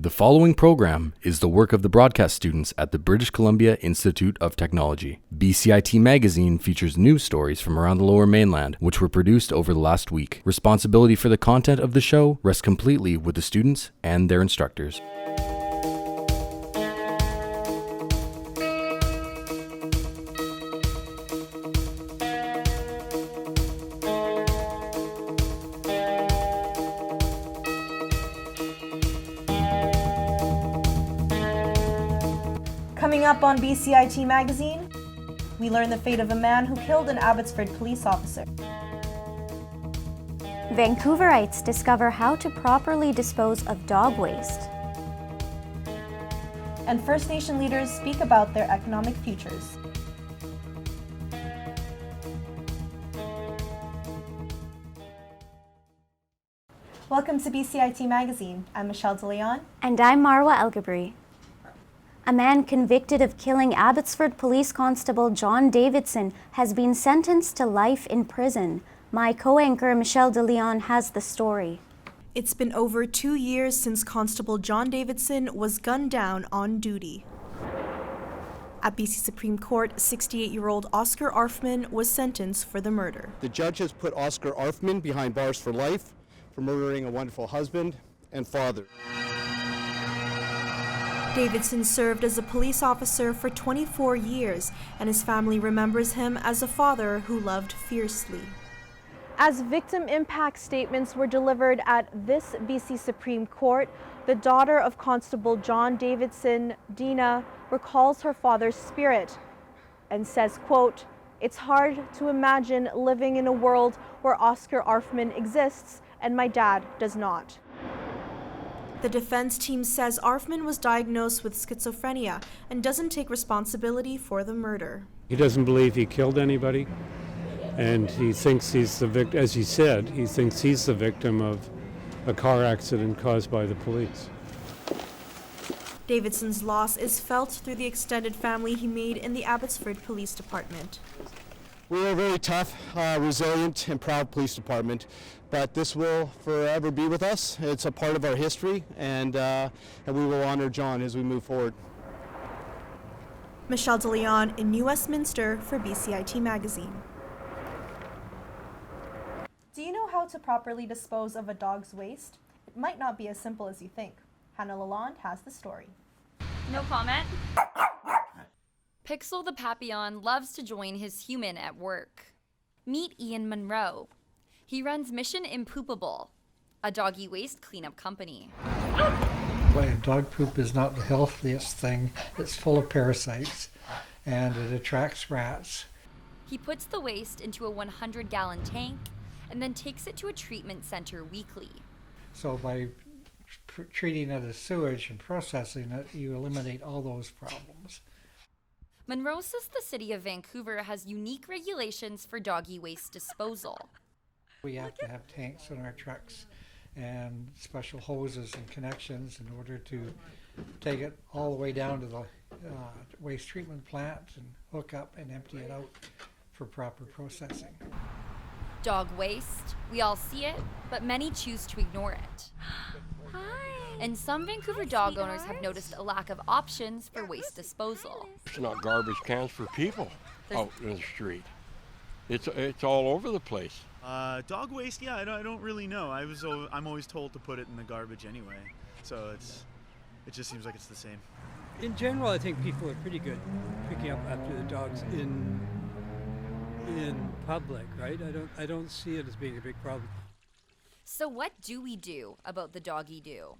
The following program is the work of the broadcast students at the British Columbia Institute of Technology. BCIT magazine features news stories from around the Lower Mainland, which were produced over the last week. Responsibility for the content of the show rests completely with the students and their instructors. Coming up on BCIT magazine, we learn the fate of a man who killed an Abbotsford police officer. Vancouverites discover how to properly dispose of dog waste. And First Nation leaders speak about their economic futures. Welcome to BCIT magazine. I'm Michelle DeLeon. And I'm Marwa Elgabri. A man convicted of killing Abbotsford Police Constable John Davidson has been sentenced to life in prison. My co-anchor Michelle DeLeon has the story. It's been over 2 years since Constable John Davidson was gunned down on duty. At BC Supreme Court, 68-year-old Oscar Arfman was sentenced for the murder. The judge has put Oscar Arfman behind bars for life for murdering a wonderful husband and father. Davidson served as a police officer for 24 years, and his family remembers him as a father who loved fiercely. As victim impact statements were delivered at this BC Supreme Court, the daughter of Constable John Davidson, Dina, recalls her father's spirit and says, quote, "It's hard to imagine living in a world where Oscar Arfman exists and my dad does not." The defense team says Arfman was diagnosed with schizophrenia and doesn't take responsibility for the murder. He doesn't believe he killed anybody, and he thinks he's the victim, as he said, he thinks he's the victim of a car accident caused by the police. Davidson's loss is felt through the extended family he made in the Abbotsford Police Department. We're a very tough, resilient, and proud police department, but this will forever be with us. It's a part of our history, and we will honor John as we move forward. Michelle DeLeon in New Westminster for BCIT magazine. Do you know how to properly dispose of a dog's waste? It might not be as simple as you think. Hannah Lalonde has the story. No comment. Pixel the Papillon loves to join his human at work. Meet Ian Monroe. He runs Mission Impoopable, a doggy waste cleanup company. Boy, dog poop is not the healthiest thing. It's full of parasites and it attracts rats. He puts the waste into a 100-gallon tank and then takes it to a treatment center weekly. So by treating it as sewage and processing it, you eliminate all those problems. Monroe says the city of Vancouver has unique regulations for doggy waste disposal. We have to have tanks in our trucks and special hoses and connections in order to take it all the way down to the waste treatment plant and hook up and empty it out for proper processing. Dog waste, we all see it, but many choose to ignore it. Hi. And some Vancouver dog owners have noticed a lack of options for waste disposal. It's not garbage cans for people out in the street. It's all over the place. Dog waste, yeah, I don't really know. I'm always told to put it in the garbage anyway, so it just seems like it's the same. In general, I think people are pretty good picking up after the dogs in public, right? I don't see it as being a big problem. So what do we do about the doggy do?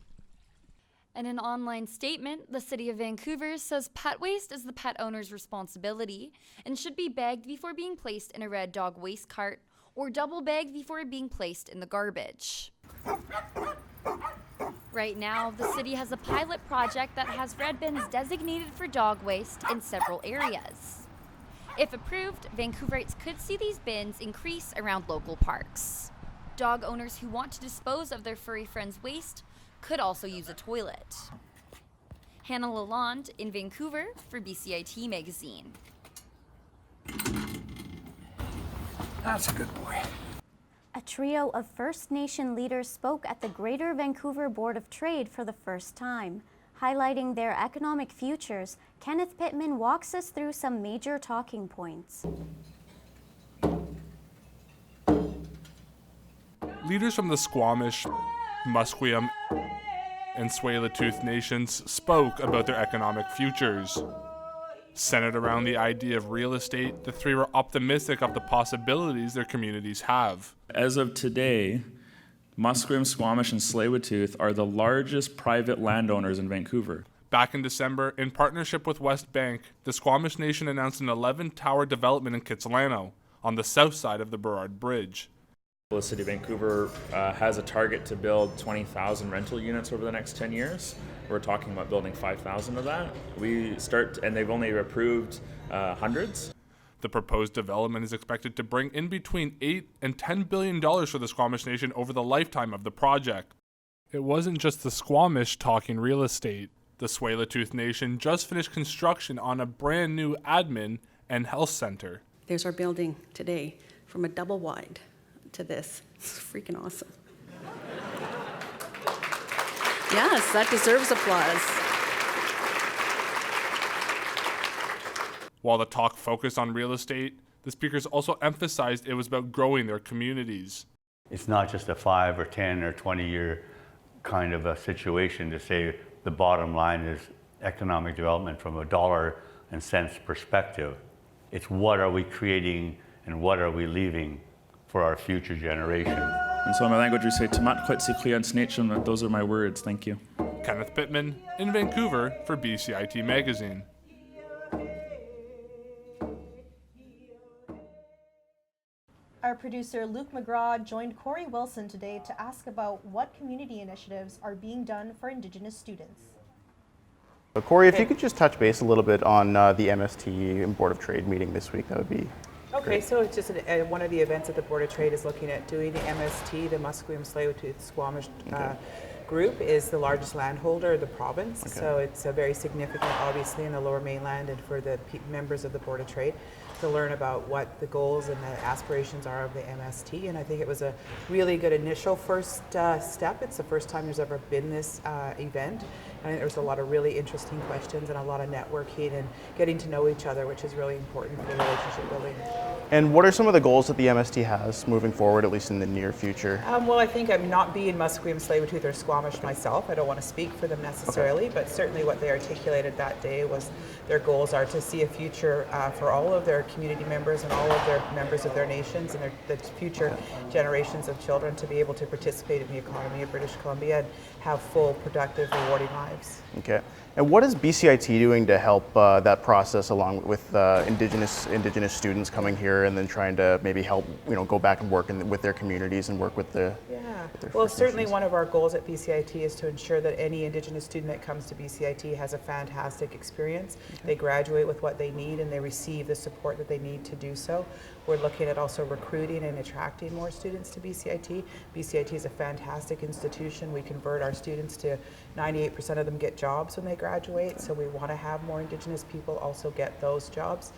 In an online statement, the City of Vancouver says pet waste is the pet owner's responsibility and should be bagged before being placed in a red dog waste cart or double bagged before being placed in the garbage. Right now, the city has a pilot project that has red bins designated for dog waste in several areas. If approved, Vancouverites could see these bins increase around local parks. Dog owners who want to dispose of their furry friends' waste could also use a toilet. Hannah Lalonde in Vancouver for BCIT magazine. That's a good boy. A trio of First Nation leaders spoke at the Greater Vancouver Board of Trade for the first time. Highlighting their economic futures, Kenneth Pittman walks us through some major talking points. Leaders from the Squamish, Musqueam, and Tsleil-Waututh nations spoke about their economic futures. Centered around the idea of real estate, the three were optimistic of the possibilities their communities have. As of today, Musqueam, Squamish, and Tsleil-Waututh are the largest private landowners in Vancouver. Back in December, in partnership with West Bank, the Squamish Nation announced an 11-tower development in Kitsilano, on the south side of the Burrard Bridge. The City of Vancouver has a target to build 20,000 rental units over the next 10 years. We're talking about building 5,000 of that. And they've only approved hundreds. The proposed development is expected to bring in between $8 and $10 billion for the Squamish Nation over the lifetime of the project. It wasn't just the Squamish talking real estate. The Tsleil-Waututh Nation just finished construction on a brand new admin and health center. There's our building today, from a double wide to this. It's freaking awesome. Yes, that deserves applause. While the talk focused on real estate, the speakers also emphasized it was about growing their communities. It's not just a 5 or 10 or 20-year kind of a situation to say the bottom line is economic development from a dollar and cents perspective. It's what are we creating and what are we leaving for our future generations. And so in my language we say, Tamat Kwetsikli and Snatchum, those are my words, thank you. Kenneth Pittman in Vancouver for BCIT Magazine. Our producer Luke McGraw joined Corey Wilson today to ask about what community initiatives are being done for Indigenous students. So Corey, if you could just touch base a little bit on the MST and Board of Trade meeting this week, that would be Okay, great. so it's just one of the events that the Board of Trade is looking at doing. The MST, the Musqueam Tsleil-Waututh Squamish group, is the largest landholder of the province. Okay. So it's very significant, obviously, in the Lower Mainland and for the members of the Board of Trade to learn about what the goals and the aspirations are of the MST. And I think it was a really good initial first step. It's the first time there's ever been this event. I think there was a lot of really interesting questions and a lot of networking and getting to know each other, which is really important for relationship building. And what are some of the goals that the MST has moving forward, at least in the near future? Well, I think I'm not being Musqueam, Tsleil-Waututh, or Squamish myself. I don't want to speak for them necessarily, but certainly what they articulated that day was their goals are to see a future for all of their community members and all of their members of their nations and the future generations of children to be able to participate in the economy of British Columbia and have full, productive, rewarding lives. Okay. And what is BCIT doing to help that process along with Indigenous students coming here and then trying to maybe help, go back and work with their communities and work with the Well, First certainly Nations? one of our goals at BCIT is to ensure that any Indigenous student that comes to BCIT has a fantastic experience. They graduate with what they need and they receive the support that they need to do so. We're looking at also recruiting and attracting more students to BCIT. BCIT is a fantastic institution. We convert our students to 98% of them get jobs when they graduate, so we want to have more Indigenous people also get those jobs.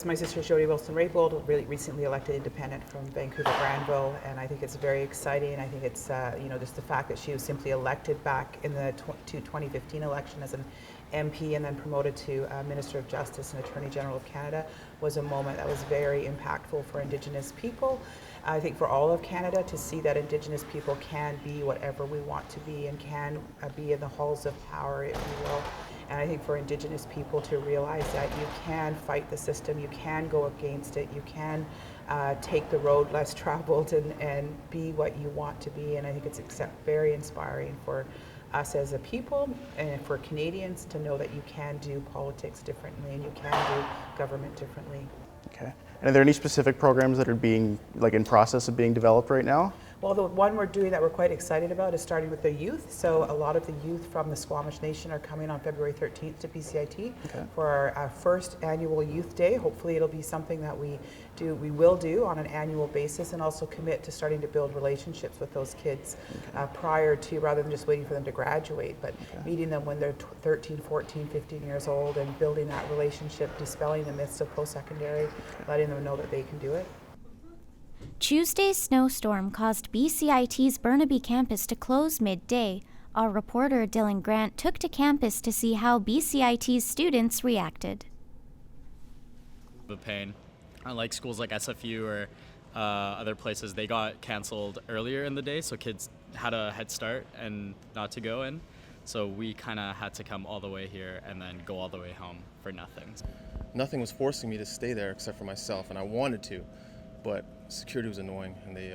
My sister Jody Wilson-Raybould, really recently elected independent from Vancouver Granville, and I think it's very exciting. I think it's just the fact that she was simply elected back in the 2015 election as an MP and then promoted to Minister of Justice and Attorney General of Canada was a moment that was very impactful for Indigenous people. I think for all of Canada to see that Indigenous people can be whatever we want to be and can be in the halls of power, if you will. And I think for Indigenous people to realize that you can fight the system, you can go against it, you can take the road less traveled and be what you want to be. And I think it's very inspiring for us as a people and for Canadians to know that you can do politics differently and you can do government differently. Okay. And are there any specific programs that are being, in process of being developed right now? Well, the one we're doing that we're quite excited about is starting with the youth. So a lot of the youth from the Squamish Nation are coming on February 13th to BCIT for our first annual Youth Day. Hopefully it'll be something that we will do on an annual basis and also commit to starting to build relationships with those kids prior to, rather than just waiting for them to graduate, but meeting them when they're 13, 14, 15 years old and building that relationship, dispelling the myths of post-secondary, letting them know that they can do it. Tuesday's snowstorm caused BCIT's Burnaby campus to close midday. Our reporter Dylan Grant took to campus to see how BCIT's students reacted. The pain. Unlike schools like SFU or other places, they got canceled earlier in the day, so kids had a head start and not to go in. So we kind of had to come all the way here and then go all the way home for nothing. Nothing was forcing me to stay there except for myself, and I wanted to, but security was annoying, and they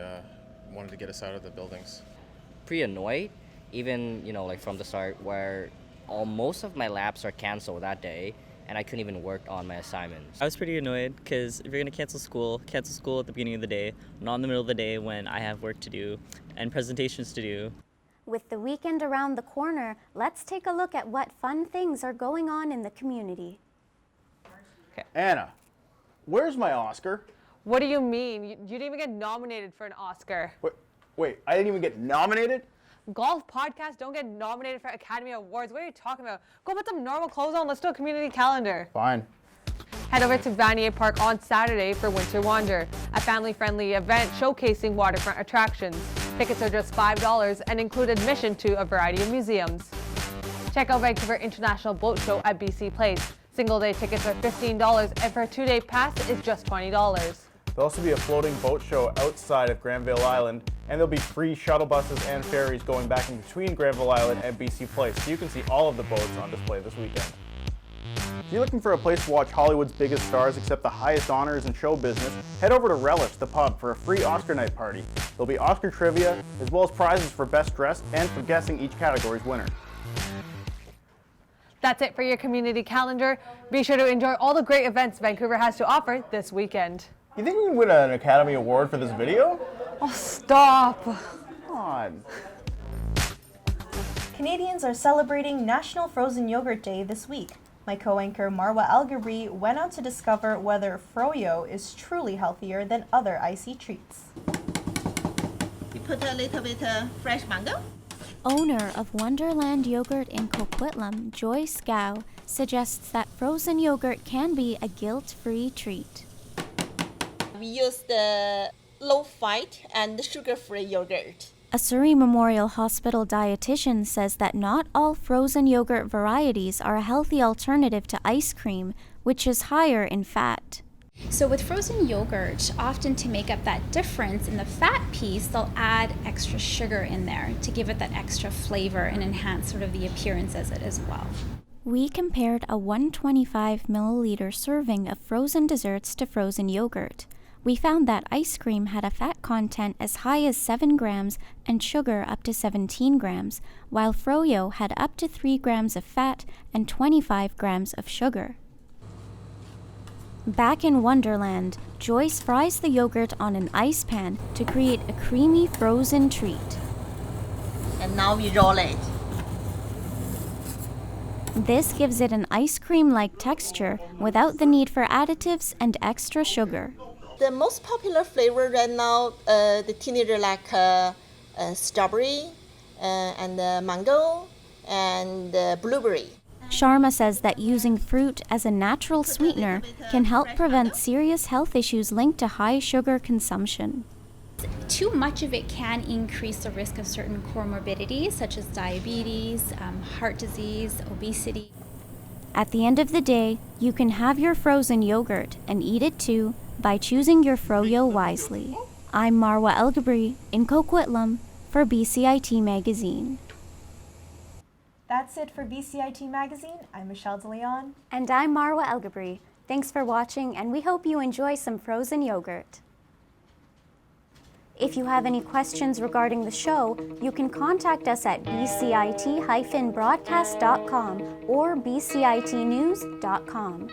wanted to get us out of the buildings. Pretty annoyed, even like from the start, where most of my labs are canceled that day, and I couldn't even work on my assignments. I was pretty annoyed because if you're going to cancel school at the beginning of the day, not in the middle of the day when I have work to do and presentations to do. With the weekend around the corner, let's take a look at what fun things are going on in the community. Anna, where's my Oscar? What do you mean? You didn't even get nominated for an Oscar. Wait, I didn't even get nominated? Golf podcasts don't get nominated for Academy Awards. What are you talking about? Go put some normal clothes on. Let's do a community calendar. Fine. Head over to Vanier Park on Saturday for Winter Wander, a family-friendly event showcasing waterfront attractions. Tickets are just $5 and include admission to a variety of museums. Check out Vancouver International Boat Show at BC Place. Single-day tickets are $15 and for a 2-day pass is just $20. There'll also be a floating boat show outside of Granville Island, and there'll be free shuttle buses and ferries going back in between Granville Island and BC Place, so you can see all of the boats on display this weekend. If you're looking for a place to watch Hollywood's biggest stars accept the highest honors in show business, head over to Relish, the pub, for a free Oscar night party. There'll be Oscar trivia, as well as prizes for best dressed and for guessing each category's winner. That's it for your community calendar. Be sure to enjoy all the great events Vancouver has to offer this weekend. You think we can win an Academy Award for this video? Oh, stop. Come on. Canadians are celebrating National Frozen Yogurt Day this week. My co-anchor Marwa Algabri went out to discover whether froyo is truly healthier than other icy treats. You put a little bit of fresh mango. Owner of Wonderland Yogurt in Coquitlam, Joyce Gao, suggests that frozen yogurt can be a guilt-free treat. We use the low-fat and sugar-free yogurt. A Surrey Memorial Hospital dietitian says that not all frozen yogurt varieties are a healthy alternative to ice cream, which is higher in fat. So with frozen yogurt, often to make up that difference in the fat piece, they'll add extra sugar in there to give it that extra flavor and enhance sort of the appearance as it as well. We compared a 125 milliliter serving of frozen desserts to frozen yogurt. We found that ice cream had a fat content as high as 7 grams and sugar up to 17 grams, while froyo had up to 3 grams of fat and 25 grams of sugar. Back in Wonderland, Joyce fries the yogurt on an ice pan to create a creamy frozen treat. And now we roll it. This gives it an ice cream-like texture without the need for additives and extra sugar. The most popular flavor right now, the teenager like strawberry and mango and blueberry. Sharma says that using fruit as a natural sweetener can help prevent serious health issues linked to high sugar consumption. Too much of it can increase the risk of certain comorbidities such as diabetes, heart disease, obesity. At the end of the day, you can have your frozen yogurt and eat it too by choosing your froyo wisely. I'm Marwa Elgabri in Coquitlam for BCIT Magazine. That's it for BCIT Magazine. I'm Michelle DeLeon. And I'm Marwa Elgabri. Thanks for watching, and we hope you enjoy some frozen yogurt. If you have any questions regarding the show, you can contact us at bcit-broadcast.com or bcitnews.com.